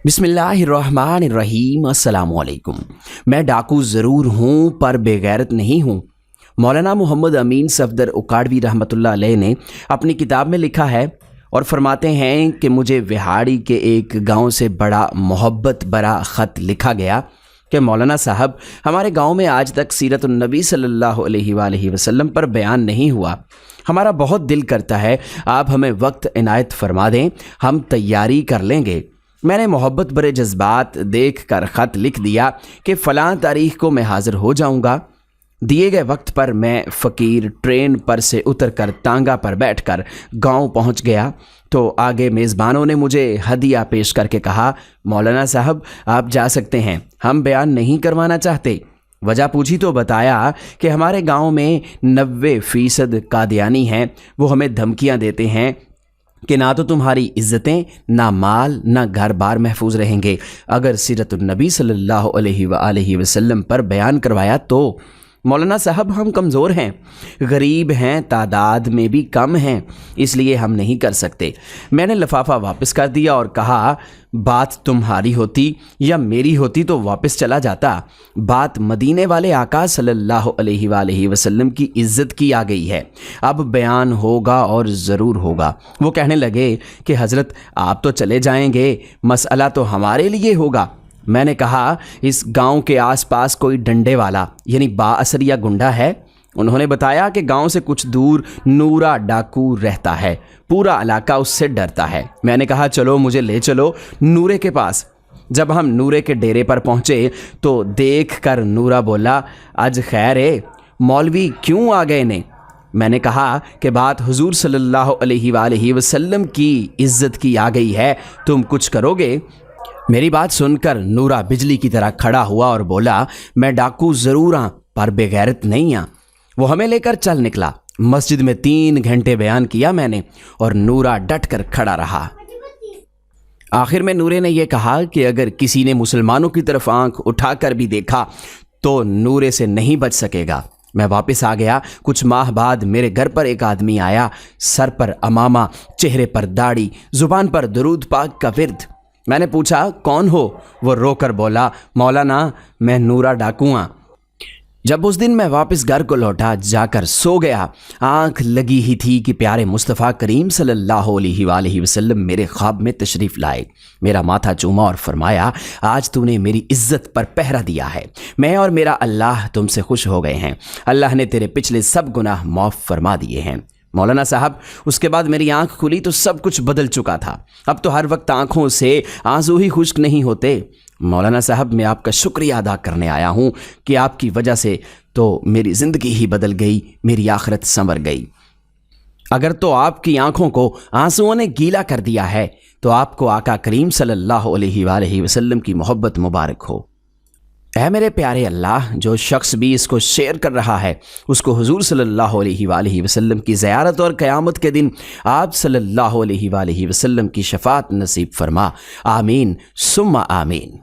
बिस्मिल्लाहिर्रहमानिर्रहीम। अस्सलामुअलैकुम। मैं डाकू ज़रूर हूँ पर बेगैरत नहीं हूँ। मौलाना मोहम्मद अमीन सफदर उकाड़वी रहमतुल्लाह अलैह ने अपनी किताब में लिखा है और फरमाते हैं कि मुझे विहाड़ी के एक गांव से बड़ा मोहब्बत भरा ख़त लिखा गया कि मौलाना साहब, हमारे गांव में आज तक सीरत नबी सल्लल्लाहु अलैहि वसल्लम पर बयान नहीं हुआ। हमारा बहुत दिल करता है आप हमें वक्त इनायत फरमा दें, हम तैयारी कर लेंगे। मैंने मोहब्बत भरे जज्बात देख कर ख़त लिख दिया कि फ़लाँ तारीख़ को मैं हाज़िर हो जाऊँगा। दिए गए वक्त पर मैं फ़कीर ट्रेन पर से उतर कर टांगा पर बैठकर गांव पहुंच गया तो आगे मेज़बानों ने मुझे हदिया पेश करके कहा, मौलाना साहब आप जा सकते हैं, हम बयान नहीं करवाना चाहते। वजह पूछी तो बताया कि हमारे गांव में 90% कादियानी हैं, वो हमें धमकियां देते हैं कि ना तो तुम्हारी इज़्ज़तें, ना माल, ना घर बार महफूज रहेंगे अगर सीरतुन्नबी सल्लल्लाहु अलैहि वसल्लम पर बयान करवाया तो। मौलाना साहब हम कमज़ोर हैं, गरीब हैं, तादाद में भी कम हैं, इसलिए हम नहीं कर सकते। मैंने लिफाफा वापस कर दिया और कहा, बात तुम्हारी होती या मेरी होती तो वापस चला जाता। बात मदीने वाले आका सल्लल्लाहु अलैहि वसल्लम की इज़्ज़त की आ गई है, अब बयान होगा और ज़रूर होगा। वो कहने लगे कि हज़रत आप तो चले जाएंगे, मसला तो हमारे लिए होगा। मैंने कहा, इस गांव के आसपास कोई डंडे वाला यानी बाअसरिया गुंडा है? उन्होंने बताया कि गांव से कुछ दूर नूरा डाकू रहता है, पूरा इलाका उससे डरता है। मैंने कहा, चलो मुझे ले चलो नूरे के पास। जब हम नूरे के डेरे पर पहुंचे तो देख कर नूरा बोला, आज खैर है, मौलवी क्यों आ गए ने? मैंने कहा कि बात हुजूर सल्लल्लाहु अलैहि वसल्लम की इज़्ज़त की आ गई है, तुम कुछ करोगे? मेरी बात सुनकर नूरा बिजली की तरह खड़ा हुआ और बोला, मैं डाकू ज़रूर हाँ पर बेगैरत नहीं हाँ। वो हमें लेकर चल निकला। मस्जिद में 3 घंटे बयान किया मैंने और नूरा डट कर खड़ा रहा। आखिर में नूरे ने यह कहा कि अगर किसी ने मुसलमानों की तरफ आंख उठाकर भी देखा तो नूरे से नहीं बच सकेगा। मैं वापस आ गया। कुछ माह बाद मेरे घर पर एक आदमी आया, सर पर अमामा, चेहरे पर दाढ़ी, ज़ुबान पर दरूद पाक का विर्द। मैंने पूछा, कौन हो? वो रोकर बोला, मौलाना मैं नूरा डाकू हाँ। जब उस दिन मैं वापस घर को लौटा, जाकर सो गया, आंख लगी ही थी कि प्यारे मुस्तफ़ा करीम सल्लल्लाहु अलैहि वसल्लम मेरे ख्वाब में तशरीफ़ लाए। मेरा माथा चूमा और फरमाया, आज तूने मेरी इज़्ज़त पर पहरा दिया है, मैं और मेरा अल्लाह तुमसे खुश हो गए हैं। अल्लाह ने तेरे पिछले सब गुनाह माफ़ फरमा दिए हैं। मौलाना साहब, उसके बाद मेरी आंख खुली तो सब कुछ बदल चुका था। अब तो हर वक्त आंखों से आंसू ही खुश्क नहीं होते। मौलाना साहब, मैं आपका शुक्रिया अदा करने आया हूँ कि आपकी वजह से तो मेरी ज़िंदगी ही बदल गई, मेरी आखिरत संवर गई। अगर तो आपकी आंखों को आंसुओं ने गीला कर दिया है तो आपको आका करीम सल्लल्लाहु अलैहि वसल्लम की मोहब्बत मुबारक हो। ऐ मेरे प्यारे अल्लाह, जो शख्स भी इसको शेयर कर रहा है उसको हुजूर सल्लल्लाहु अलैहि वसल्लम की ज़ियारत और क़यामत के दिन आप सल्लल्लाहु अलैहि वसल्लम की शफ़ाअत नसीब फरमा। आमीन सुम्मा आमीन।